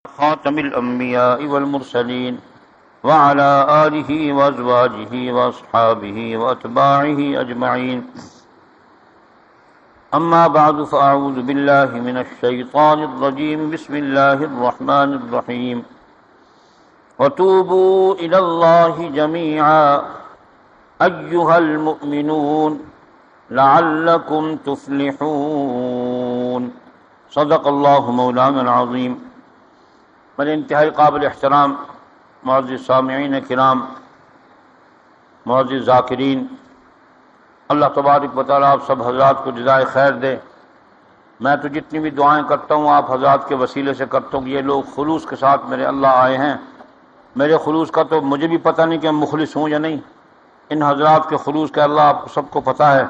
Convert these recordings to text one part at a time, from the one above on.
خاتم الأنبياء والمرسلين وعلى آله وأزواجه وأصحابه وأتباعه أجمعين. أما بعد فأعوذ بالله من الشيطان الرجيم. بسم الله الرحمن الرحيم. وتوبوا إلى الله جميعا أيها المؤمنون لعلكم تفلحون. صدق الله مولانا العظيم. میرے انتہائی قابل احترام معزز سامعین کرام، معزز ذاکرین، اللہ تبارک و تعالیٰ آپ سب حضرات کو جزائے خیر دے. میں تو جتنی بھی دعائیں کرتا ہوں آپ حضرات کے وسیلے سے کرتا ہوں کہ یہ لوگ خلوص کے ساتھ میرے اللہ آئے ہیں. میرے خلوص کا تو مجھے بھی پتہ نہیں کہ میں مخلص ہوں یا نہیں. ان حضرات کے خلوص کا اللہ آپ سب کو پتہ ہے.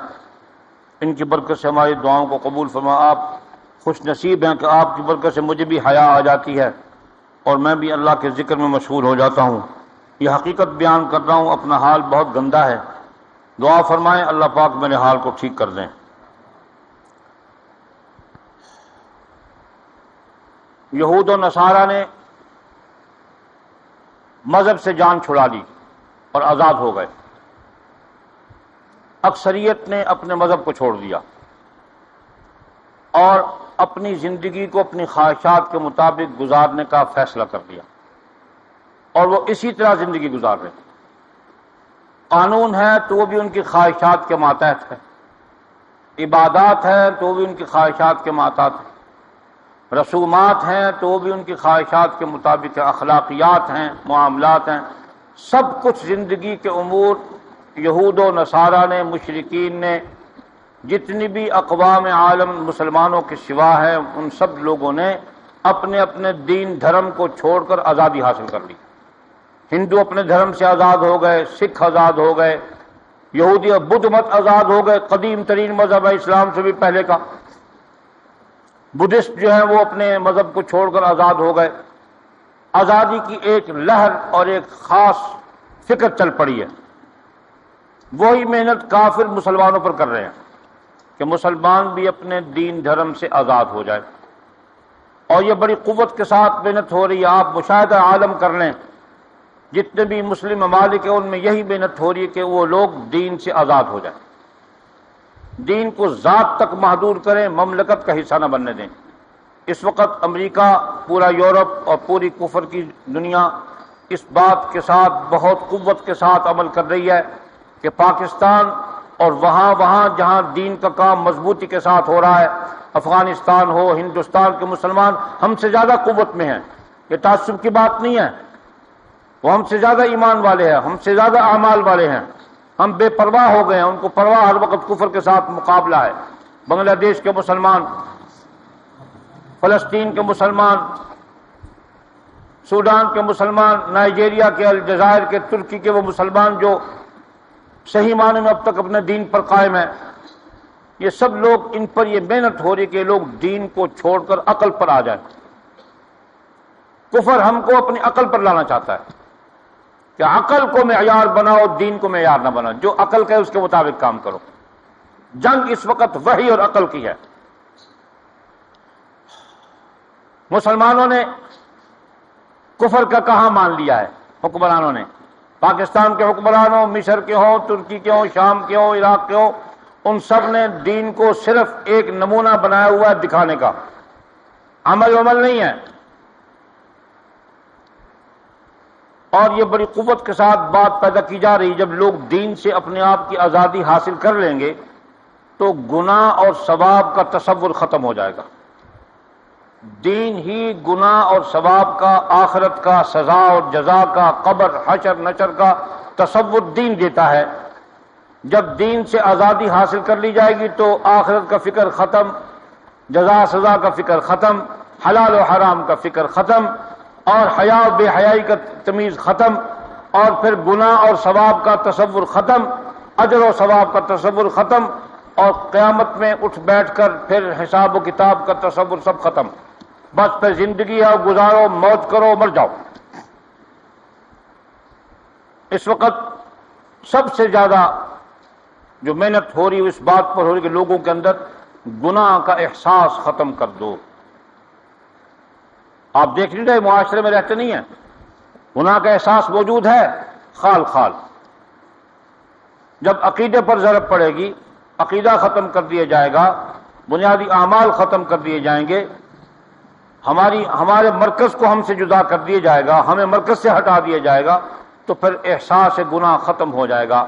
ان کی برکت سے ہماری دعاؤں کو قبول فرما. آپ خوش نصیب ہیں کہ آپ کی برکت سے مجھے بھی حیا آ جاتی ہے اور میں بھی اللہ کے ذکر میں مشغول ہو جاتا ہوں. یہ حقیقت بیان کر رہا ہوں، اپنا حال بہت گندا ہے. دعا فرمائیں اللہ پاک میرے حال کو ٹھیک کر دیں. یہود و نصارہ نے مذہب سے جان چھڑا لی اور آزاد ہو گئے. اکثریت نے اپنے مذہب کو چھوڑ دیا اور اپنی زندگی کو اپنی خواہشات کے مطابق گزارنے کا فیصلہ کر لیا اور وہ اسی طرح زندگی گزار رہے ہیں. قانون ہے تو وہ بھی ان کی خواہشات کے ماتحت ہے، عبادات ہیں تو وہ بھی ان کی خواہشات کے ماتحت ہے، رسومات ہیں تو وہ بھی ان کی خواہشات کے مطابق ہے، اخلاقیات ہیں، معاملات ہیں. سب کچھ زندگی کے امور یہود و نصارہ نے، مشرکین نے، جتنی بھی اقوام عالم مسلمانوں کے سوا ہے، ان سب لوگوں نے اپنے اپنے دین دھرم کو چھوڑ کر آزادی حاصل کر لی. ہندو اپنے دھرم سے آزاد ہو گئے، سکھ آزاد ہو گئے، یہودی اور بدھ مت آزاد ہو گئے. قدیم ترین مذہب ہے اسلام سے بھی پہلے کا. بدھسٹ جو ہیں وہ اپنے مذہب کو چھوڑ کر آزاد ہو گئے. آزادی کی ایک لہر اور ایک خاص فکر چل پڑی ہے. وہی محنت کافر مسلمانوں پر کر رہے ہیں کہ مسلمان بھی اپنے دین دھرم سے آزاد ہو جائے، اور یہ بڑی قوت کے ساتھ محنت ہو رہی ہے. آپ مشاہدہ عالم کر لیں، جتنے بھی مسلم ممالک ہیں ان میں یہی محنت ہو رہی ہے کہ وہ لوگ دین سے آزاد ہو جائیں، دین کو ذات تک محدود کریں، مملکت کا حصہ نہ بننے دیں. اس وقت امریکہ، پورا یورپ اور پوری کفر کی دنیا اس بات کے ساتھ بہت قوت کے ساتھ عمل کر رہی ہے کہ پاکستان اور وہاں جہاں دین کا کام مضبوطی کے ساتھ ہو رہا ہے، افغانستان ہو، ہندوستان کے مسلمان ہم سے زیادہ قوت میں ہیں. یہ تعصب کی بات نہیں ہے، وہ ہم سے زیادہ ایمان والے ہیں، ہم سے زیادہ اعمال والے ہیں. ہم بے پرواہ ہو گئے ہیں، ان کو پرواہ ہر وقت کفر کے ساتھ مقابلہ ہے. بنگلہ دیش کے مسلمان، فلسطین کے مسلمان، سوڈان کے مسلمان، نائجیریا کے، الجزائر کے، ترکی کے وہ مسلمان جو صحیح معنی میں اب تک اپنے دین پر قائم ہیں، یہ سب لوگ، ان پر یہ محنت ہو رہی کہ لوگ دین کو چھوڑ کر عقل پر آ جائیں. کفر ہم کو اپنی عقل پر لانا چاہتا ہے کہ عقل کو معیار بناؤ، دین کو معیار نہ بناؤ. جو عقل کہے اس کے مطابق کام کرو. جنگ اس وقت وحی اور عقل کی ہے. مسلمانوں نے کفر کا کہاں مان لیا ہے؟ حکمرانوں نے، پاکستان کے حکمرانوں، مصر کے ہوں، ترکی کے ہوں، شام کے ہوں، عراق کے ہوں، ان سب نے دین کو صرف ایک نمونہ بنایا ہوا ہے دکھانے کا، عمل نہیں ہے. اور یہ بڑی قوت کے ساتھ بات پیدا کی جا رہی، جب لوگ دین سے اپنے آپ کی آزادی حاصل کر لیں گے تو گناہ اور ثواب کا تصور ختم ہو جائے گا. دین ہی گناہ اور ثواب کا، آخرت کا، سزا اور جزا کا، قبر، حشر نشر کا تصور دین دیتا ہے. جب دین سے آزادی حاصل کر لی جائے گی تو آخرت کا فکر ختم، جزا سزا کا فکر ختم، حلال و حرام کا فکر ختم، اور حیا و بے حیائی کا تمیز ختم، اور پھر گناہ اور ثواب کا تصور ختم، اجر و ثواب کا تصور ختم، اور قیامت میں اٹھ بیٹھ کر پھر حساب و کتاب کا تصور سب ختم. بس پھر زندگی ہے، گزارو، موج کرو، مر جاؤ. اس وقت سب سے زیادہ جو محنت ہو رہی ہے اس بات پر ہو رہی کہ لوگوں کے اندر گناہ کا احساس ختم کر دو. آپ دیکھ لیجیے معاشرے میں رہتے نہیں ہیں، گناہ کا احساس موجود ہے خال خال. جب عقیدے پر ضرب پڑے گی، عقیدہ ختم کر دیا جائے گا، بنیادی اعمال ختم کر دیے جائیں گے، ہمارے مرکز کو ہم سے جدا کر دیا جائے گا، ہمیں مرکز سے ہٹا دیا جائے گا، تو پھر احساس گناہ ختم ہو جائے گا.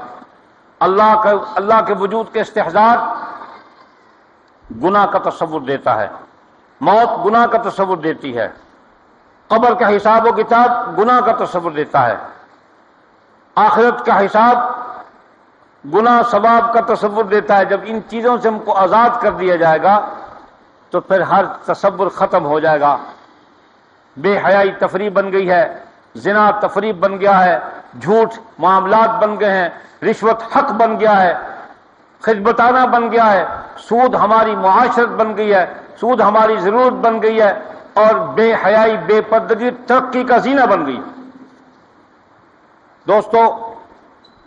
اللہ کے وجود کے استحضار گناہ کا تصور دیتا ہے، موت گناہ کا تصور دیتی ہے، قبر کا حساب و کتاب گناہ کا تصور دیتا ہے، آخرت کا حساب گناہ ثواب کا تصور دیتا ہے. جب ان چیزوں سے ہم کو آزاد کر دیا جائے گا تو پھر ہر تصور ختم ہو جائے گا. بے حیائی تفریح بن گئی ہے، زنا تفریح بن گیا ہے، جھوٹ معاملات بن گئے ہیں، رشوت حق بن گیا ہے، خدمتانہ بن گیا ہے، سود ہماری معاشرت بن گئی ہے، سود ہماری ضرورت بن گئی ہے، اور بے حیائی بے پردگی ترقی کا زینہ بن گئی. دوستو،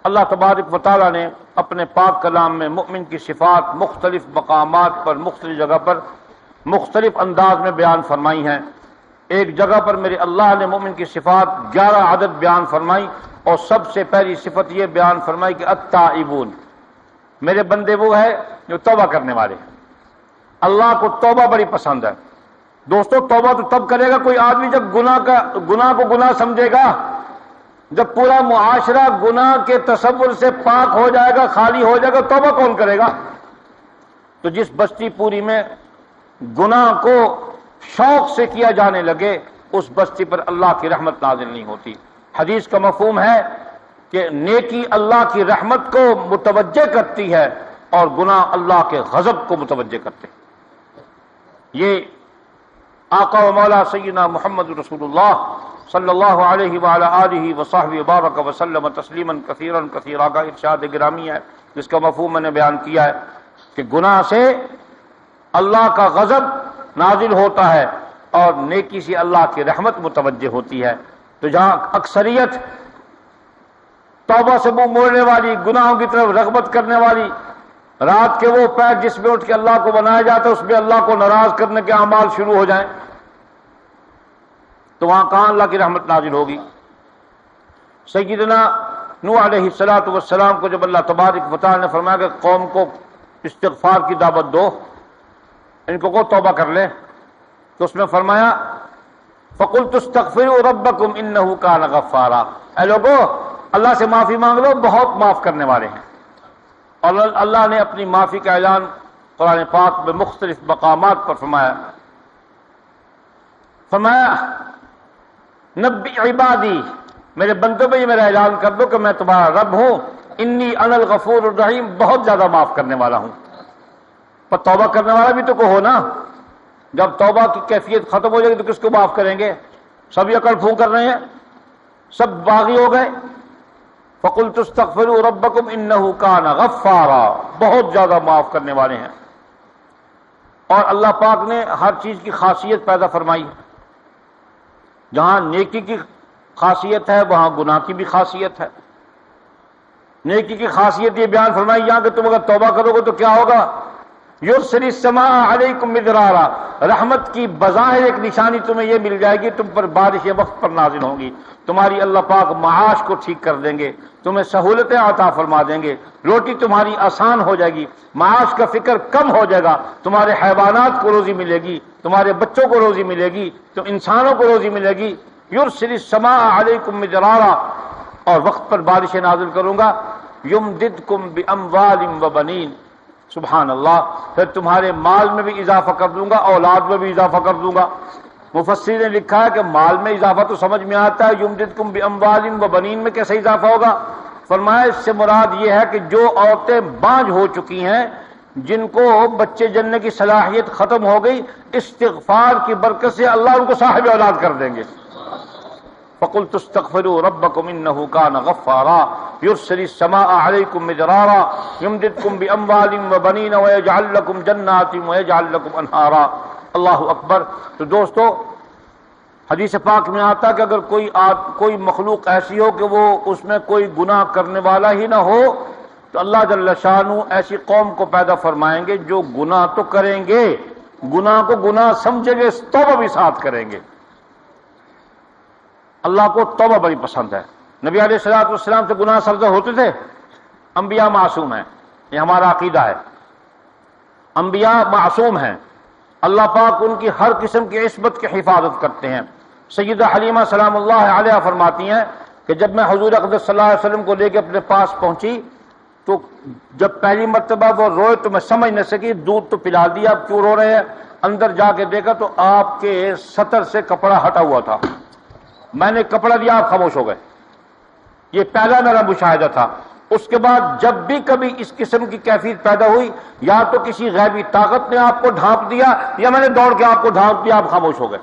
اللہ تبارک و تعالیٰ نے اپنے پاک کلام میں مومن کی صفات مختلف مقامات پر مختلف جگہ پر مختلف انداز میں بیان فرمائی ہیں. ایک جگہ پر میرے اللہ نے مومن کی صفات 11 عدد بیان فرمائی، اور سب سے پہلی صفت یہ بیان فرمائی کہ التائبون، میرے بندے وہ ہے جو توبہ کرنے والے ہیں. اللہ کو توبہ بڑی پسند ہے. دوستو، توبہ تو تب کرے گا کوئی آدمی جب گناہ کو گناہ سمجھے گا. جب پورا معاشرہ گناہ کے تصور سے پاک ہو جائے گا، خالی ہو جائے گا، توبہ کون کرے گا؟ تو جس بستی پوری میں گناہ کو شوق سے کیا جانے لگے، اس بستی پر اللہ کی رحمت نازل نہیں ہوتی. حدیث کا مفہوم ہے کہ نیکی اللہ کی رحمت کو متوجہ کرتی ہے اور گناہ اللہ کے غضب کو متوجہ کرتے ہیں. یہ آقا و مولا سیدنا محمد رسول اللہ صلی اللہ علیہ وعلی آلہ وصحبہ وبارک وسلم تسلیما کثیرا کثیرا کا ارشاد گرامی ہے، جس کا مفہوم میں نے بیان کیا ہے کہ گناہ سے اللہ کا غضب نازل ہوتا ہے اور نیکی سے اللہ کی رحمت متوجہ ہوتی ہے. تو جہاں اکثریت توبہ سے منہ موڑنے والی، گناہوں کی طرف رغبت کرنے والی، رات کے وہ پیر جس میں اٹھ کے اللہ کو بنایا جاتا ہے اس میں اللہ کو ناراض کرنے کے اعمال شروع ہو جائیں، تو وہاں کہاں اللہ کی رحمت نازل ہوگی؟ سیدنا نوح علیہ السلام کو جب اللہ تبارک و تعالی نے فرمایا کہ قوم کو استغفار کی دعوت دو، ان کو توبہ کر لیں، تو اس میں فرمایا فَقُلْتُ اسْتَغْفِرُوا رَبَّكُمْ إِنَّهُ كَانَ غَفَّارًا، اے لوگو اللہ سے معافی مانگ لو، بہت معاف کرنے والے ہیں. اور اللہ نے اپنی معافی کا اعلان قرآن پاک میں مختلف مقامات پر فرمایا نبی عبادی، میرے بندوں میں یہ میرا اعلان کر دو کہ میں تمہارا رب ہوں، انی انا الغفور الرحیم، بہت زیادہ معاف کرنے والا ہوں. پر توبہ کرنے والا بھی تو کو ہو نا. جب توبہ کی کیفیت ختم ہو جائے گی تو کس کو معاف کریں گے؟ سب عقل پھونک کر رہے ہیں، سب باغی ہو گئے. فَقُلْتُ اسْتَغْفِرُوا رَبَّكُمْ إِنَّهُ كَانَ غَفَّارًا، بہت زیادہ معاف کرنے والے ہیں. اور اللہ پاک نے ہر چیز کی خاصیت پیدا فرمائی ہے. جہاں نیکی کی خاصیت ہے وہاں گناہ کی بھی خاصیت ہے. نیکی کی خاصیت یہ بیان فرمائی یہاں کہ تم اگر توبہ کرو گے تو کیا ہوگا؟ یرسل السماء علیکم مدرارا، رحمت کی بظاہر ایک نشانی تمہیں یہ مل جائے گی، تم پر بارشیں وقت پر نازل ہوں گی، تمہاری اللہ پاک معاش کو ٹھیک کر دیں گے، تمہیں سہولتیں عطا فرما دیں گے، روٹی تمہاری آسان ہو جائے گی، معاش کا فکر کم ہو جائے گا، تمہارے حیوانات کو روزی ملے گی، تمہارے بچوں کو روزی ملے گی، تو انسانوں کو روزی ملے گی. یرسل السماء علیکم مدرارا، اور وقت پر بارشیں نازل کروں گا. یمددکم باموال وبنین، سبحان اللہ، پھر تمہارے مال میں بھی اضافہ کر دوں گا، اولاد میں بھی اضافہ کر دوں گا. مفسرین نے لکھا ہے کہ مال میں اضافہ تو سمجھ میں آتا ہے، یمددکم باموال وبنین میں کیسے اضافہ ہوگا؟ فرمایا اس سے مراد یہ ہے کہ جو عورتیں بانجھ ہو چکی ہیں، جن کو بچے جننے کی صلاحیت ختم ہو گئی، استغفار کی برکت سے اللہ ان کو صاحب اولاد کر دیں گے. فَقُلْتُ اسْتَغْفِرُوا رَبَّكُمْ إِنَّهُ كَانَ غَفَّارًا يُرْسِلِ السَّمَاءَ عَلَيْكُمْ مِدْرَارًا يُمْدِدْكُمْ بِأَمْوَالٍ وَبَنِينَ وَيَجْعَلْ لَكُمْ جَنَّاتٍ وَيَجْعَلْ لَكُمْ أَنْهَارًا. اللہ اکبر. تو دوستو، حدیث پاک میں آتا کہ اگر کوئی مخلوق ایسی ہو کہ وہ اس میں کوئی گناہ کرنے والا ہی نہ ہو تو اللہ جل شانہ ایسی قوم کو پیدا فرمائیں گے جو گناہ تو کریں گے، گناہ کو گناہ سمجھیں گے، توبہ بھی ساتھ کریں گے. اللہ کو توبہ بڑی پسند ہے. نبی علیہ الصلوۃ والسلام سے گناہ سرزد ہوتے تھے. انبیاء معصوم ہیں، یہ ہمارا عقیدہ ہے. انبیاء معصوم ہیں، اللہ پاک ان کی ہر قسم کی عصمت کی حفاظت کرتے ہیں. سیدہ حلیمہ سلام اللہ علیہا فرماتی ہیں کہ جب میں حضور اقدس صلی اللہ علیہ وسلم کو لے کے اپنے پاس پہنچی تو جب پہلی مرتبہ وہ روئے تو میں سمجھ نہ سکی، دودھ تو پلا دیا، اب کیوں رو رہے ہیں. اندر جا کے دیکھا تو آپ کے سطر سے کپڑا ہٹا ہوا تھا. میں نے کپڑا دیا، آپ خاموش ہو گئے. یہ پہلا میرا مشاہدہ تھا. اس کے بعد جب بھی کبھی اس قسم کی کیفیت پیدا ہوئی، یا تو کسی غیبی طاقت نے آپ کو ڈھانپ دیا یا میں نے دوڑ کے آپ کو ڈھانپ دیا، آپ خاموش ہو گئے.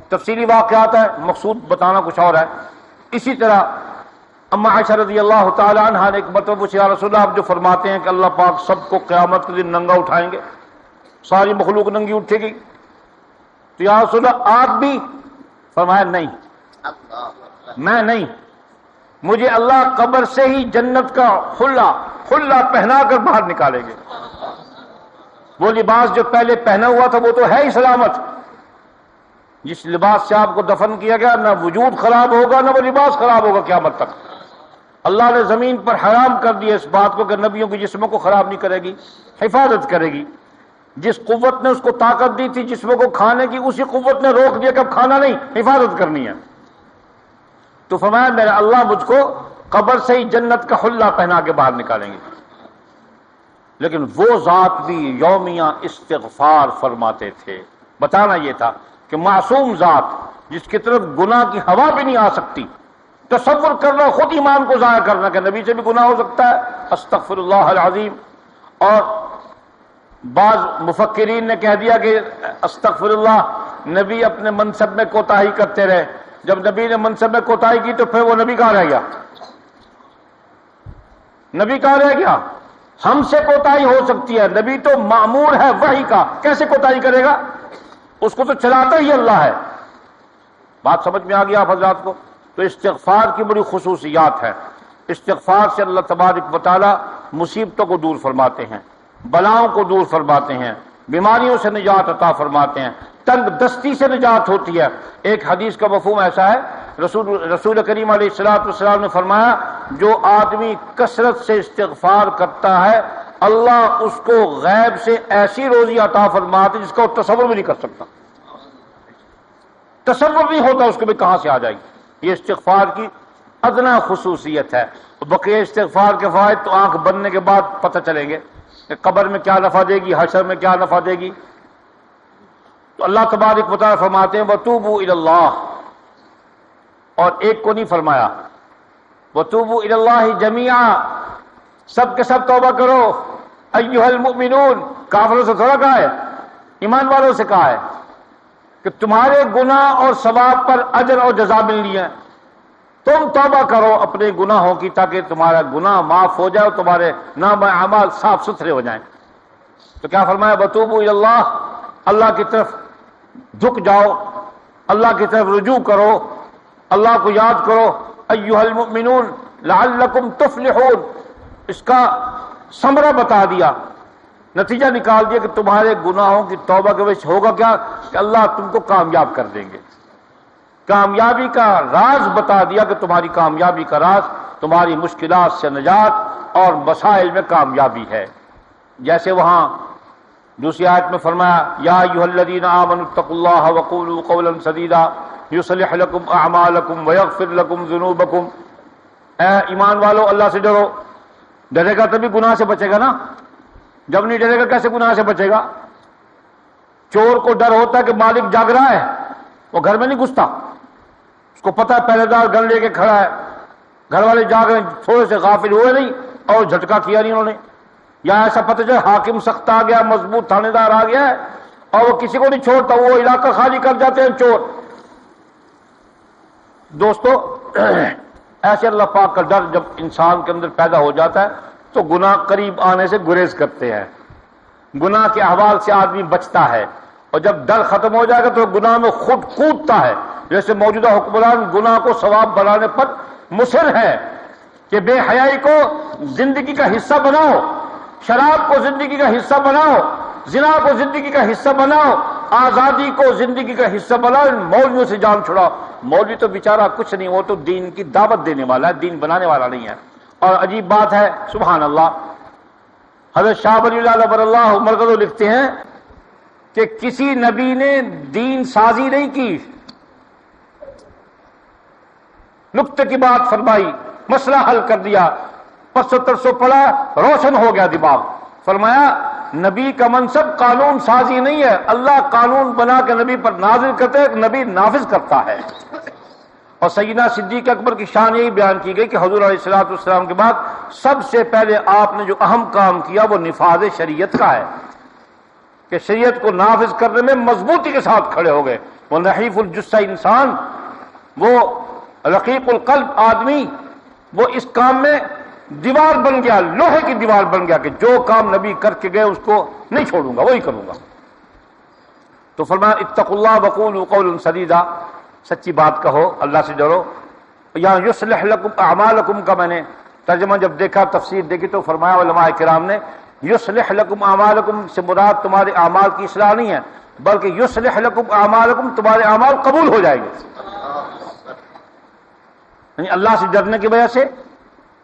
تفصیلی واقعات ہے، مقصود بتانا کچھ اور ہے. اسی طرح اما عائشہ رضی اللہ تعالی عنہا نے ایک مرتبہ پوچھا، یا رسول اللہ آپ جو فرماتے ہیں کہ اللہ پاک سب کو قیامت کے دن ننگا اٹھائیں گے، ساری مخلوق ننگی اٹھے گی، تو یا رسول اللہ آپ بھی؟ فرمایا نہیں، میں نہیں، مجھے اللہ قبر سے ہی جنت کا خلا پہنا کر باہر نکالیں گے. وہ لباس جو پہلے پہنا ہوا تھا وہ تو ہے ہی سلامت. جس لباس سے آپ کو دفن کیا گیا نہ وجود خراب ہوگا نہ وہ لباس خراب ہوگا قیامت تک. اللہ نے زمین پر حرام کر دیا اس بات کو کہ نبیوں کے جسموں کو خراب نہیں کرے گی، حفاظت کرے گی. جس قوت نے اس کو طاقت دی تھی جسموں کو کھانے کی، اسی قوت نے روک دیا کہ اب کھانا نہیں، حفاظت کرنی ہے. تو فرمایا میرا اللہ مجھ کو قبر سے ہی جنت کا حلہ پہنا کے باہر نکالیں گے. لیکن وہ ذات بھی یومیہ استغفار فرماتے تھے. بتانا یہ تھا کہ معصوم ذات جس کی طرف گناہ کی ہوا بھی نہیں آ سکتی، تصور کرنا خود ایمان کو ضائع کرنا کہ نبی سے بھی گناہ ہو سکتا ہے، استغفر اللہ العظیم. اور بعض مفکرین نے کہہ دیا کہ استغفر اللہ، نبی اپنے منصب میں کوتاہی کرتے رہے. جب نبی نے منصب میں کوتاہی کی تو پھر وہ نبی کہاں رہ گیا؟ نبی کہاں رہ گیا؟ ہم سے کوتاہی ہو سکتی ہے، نبی تو مامور ہے وحی کا، کیسے کوتاہی کرے گا؟ اس کو تو چلاتا ہی اللہ ہے. بات سمجھ میں آ گیا آپ حضرات کو؟ تو استغفار کی بڑی خصوصیات ہے. استغفار سے اللہ تبارک و تعالی مصیبتوں کو دور فرماتے ہیں، بلاؤں کو دور فرماتے ہیں، بیماریوں سے نجات عطا فرماتے ہیں، تنگ دستی سے نجات ہوتی ہے. ایک حدیث کا مفہوم ایسا ہے، رسول کریم علیہ الصلوۃ والسلام نے فرمایا جو آدمی کثرت سے استغفار کرتا ہے اللہ اس کو غیب سے ایسی روزی عطا فرماتے جس کا وہ تصور بھی نہیں کر سکتا. تصور نہیں ہوتا اس کو بھی کہاں سے آ جائے گی. یہ استغفار کی ادنا خصوصیت ہے. بقیہ استغفار کے فوائد تو آنکھ بننے کے بعد پتہ چلیں گے کہ قبر میں کیا نفع دے گی، حشر میں کیا نفع دے گی. تو اللہ تبارک و تعالیٰ فرماتے ہیں وَتُوبُوا إِلَى اللَّهِ، اور ایک کو نہیں فرمایا وَتُوبُوا إِلَى اللَّهِ جَمِيعًا، سب کے سب توبہ کرو. ایھا المؤمنون، کافروں سے تھوڑا کہا ہے، ایمان والوں سے کہا ہے کہ تمہارے گناہ اور ثواب پر اجر اور جزا ملنی ہے. تم توبہ کرو اپنے گناہوں کی تاکہ تمہارا گناہ معاف ہو جائے اور تمہارے نام اعمال صاف ستھرے ہو جائیں. تو کیا فرمایا وَتُوبُوا إِلَى اللَّهِ، اللہ کی طرف جھک جاؤ، اللہ کی طرف رجوع کرو، اللہ کو یاد کرو. ایھا المؤمنون لعلکم تفلحون، اس کا ثمرہ بتا دیا، نتیجہ نکال دیا کہ تمہارے گناہوں کی توبہ کے وجہ ہوگا کیا کہ اللہ تم کو کامیاب کر دیں گے. کامیابی کا راز بتا دیا کہ تمہاری کامیابی کا راز تمہاری مشکلات سے نجات اور مسائل میں کامیابی ہے. جیسے وہاں دوسری آیت میں فرمایا یا ایھا الذین آمنوا اتقوا اللہ وقولوا قولا سدیدا یصلح لکم اعمالکم ویغفر لکم ذنوبکم. اے ایمان والو اللہ سے ڈرو. ڈرے گا تبھی گناہ سے بچے گا نا، جب نہیں ڈرے گا کیسے گناہ سے بچے گا؟ چور کو ڈر ہوتا ہے کہ مالک جاگ رہا ہے، وہ گھر میں نہیں گھستا، اس کو پتہ ہے پہرے دار گن لے کے کھڑا ہے، گھر والے جاگ رہے تھوڑے سے غافل ہوئے نہیں اور جھٹکا کیا نہیں انہوں نے. یا ایسا پتہ چلے حاکم سخت آ گیا، مضبوط تھانے دار آ گیا ہے اور وہ کسی کو نہیں چھوڑتا، وہ علاقہ خالی کر جاتے ہیں چور. دوستو ایسے اللہ پاک کا ڈر جب انسان کے اندر پیدا ہو جاتا ہے تو گناہ قریب آنے سے گریز کرتے ہیں، گناہ کے احوال سے آدمی بچتا ہے. اور جب ڈر ختم ہو جائے گا تو گناہ میں خود کودتا ہے. جیسے موجودہ حکمران گناہ کو ثواب بنانے پر مصر ہے کہ بے حیائی کو زندگی کا حصہ بناؤ، شراب کو زندگی کا حصہ بناؤ، زنا کو زندگی کا حصہ بناؤ، آزادی کو زندگی کا حصہ بناؤ، ان مولویوں سے جان چھڑاؤ. مولوی تو بیچارہ کچھ نہیں، وہ تو دین کی دعوت دینے والا ہے، دین بنانے والا نہیں ہے۔ اور عجیب بات ہے، سبحان اللہ، حضرت شاہ ولی اللہ نور اللہ مرکزو لکھتے ہیں کہ کسی نبی نے دین سازی نہیں کی، نکتے کی بات فرمائی، مسئلہ حل کر دیا، پرسوں ترسوں پڑا، روشن ہو گیا دماغ۔ فرمایا نبی کا منصب قانون سازی نہیں ہے، اللہ قانون بنا کے نبی پر نازل کرتے ہے، نبی نافذ کرتا ہے۔ اور سیدنا صدیق اکبر کی شان یہی بیان کی گئی کہ حضور علیہ الصلوۃ والسلام کے بعد سب سے پہلے آپ نے جو اہم کام کیا وہ نفاذ شریعت کا ہے، کہ شریعت کو نافذ کرنے میں مضبوطی کے ساتھ کھڑے ہو گئے۔ وہ نحیف الجثہ انسان، وہ رقیق القلب آدمی، وہ اس کام میں دیوار بن گیا، لوہے کی دیوار بن گیا کہ جو کام نبی کر کے گئے اس کو نہیں چھوڑوں گا، وہی کروں گا۔ تو فرمایا اتقوا اللہ وقولوا قولا سدیدا، سچی بات کہو، اللہ سے ڈرو۔ یہاں یصلح لکم اعمالکم کا میں نے ترجمہ جب دیکھا، تفسیر دیکھی تو فرمایا علماء کرام نے یصلح لکم اعمالکم سے مراد تمہارے اعمال کی اصلاح نہیں ہے، بلکہ یصلح لکم اعمالکم تمہارے اعمال قبول ہو جائیں گے۔ یعنی اللہ سے ڈرنے کی وجہ سے،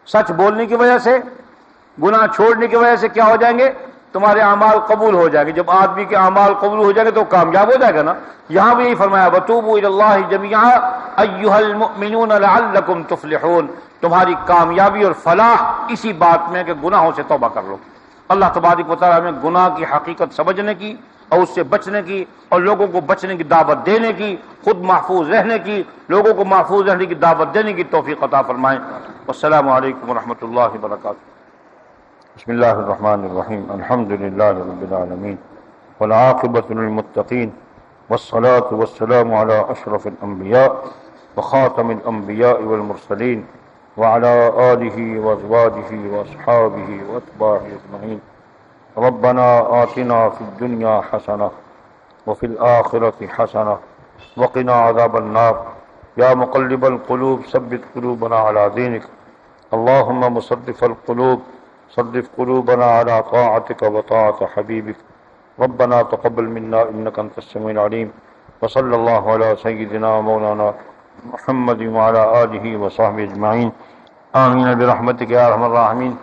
سچ بولنے کی وجہ سے، گناہ چھوڑنے کی وجہ سے کیا ہو جائیں گے؟ تمہارے اعمال قبول ہو جائیں گے۔ جب آدمی کے اعمال قبول ہو جائیں گے تو کامیاب ہو جائے گا نا۔ یہاں بھی یہی فرمایا وَتُوبُوا إِلَى اللَّهِ جَمِيعًا أَيُّهَا الْمُؤْمِنُونَ لَعَلَّكُمْ تُفْلِحُونَ، تمہاری کامیابی اور فلاح اسی بات میں کہ گناہوں سے توبہ کر لو۔ اللہ تبارک و تعالیٰ ہمیں گناہ کی حقیقت سمجھنے کی اور اس سے بچنے کی اور لوگوں کو بچنے کی دعوت دینے کی، خود محفوظ رہنے کی، لوگوں کو محفوظ رہنے کی دعوت دینے کی توفیق عطا فرمائیں۔ والسلام علیکم ورحمۃ اللہ وبرکاتہ۔ بسم اللہ الرحمن الرحیم، الحمد للہ رب العالمین والعاقبۃ للمتقین والصلاة والسلام علی اشرف الانبیاء وخاتم الانبیاء والمرسلین وعلى آلہ وازواجہ واصحابہ واتباعہ اجمعین۔ ربنا آتنا فی الدنیا حسنہ وفی الآخرۃ حسنہ وقنا عذاب النار۔ یا مقلب القلوب ثبت قلوبنا علی دینک، اللہم مصرف القلوب صرف قلوبنا على طاعتك وطاعة حبيبك۔ ربنا تقبل منا انك انت السميع العليم، وصلى الله على سيدنا مولانا محمد وعلى آله وصحبه اجمعين، آمين برحمتك يا ارحم الراحمين۔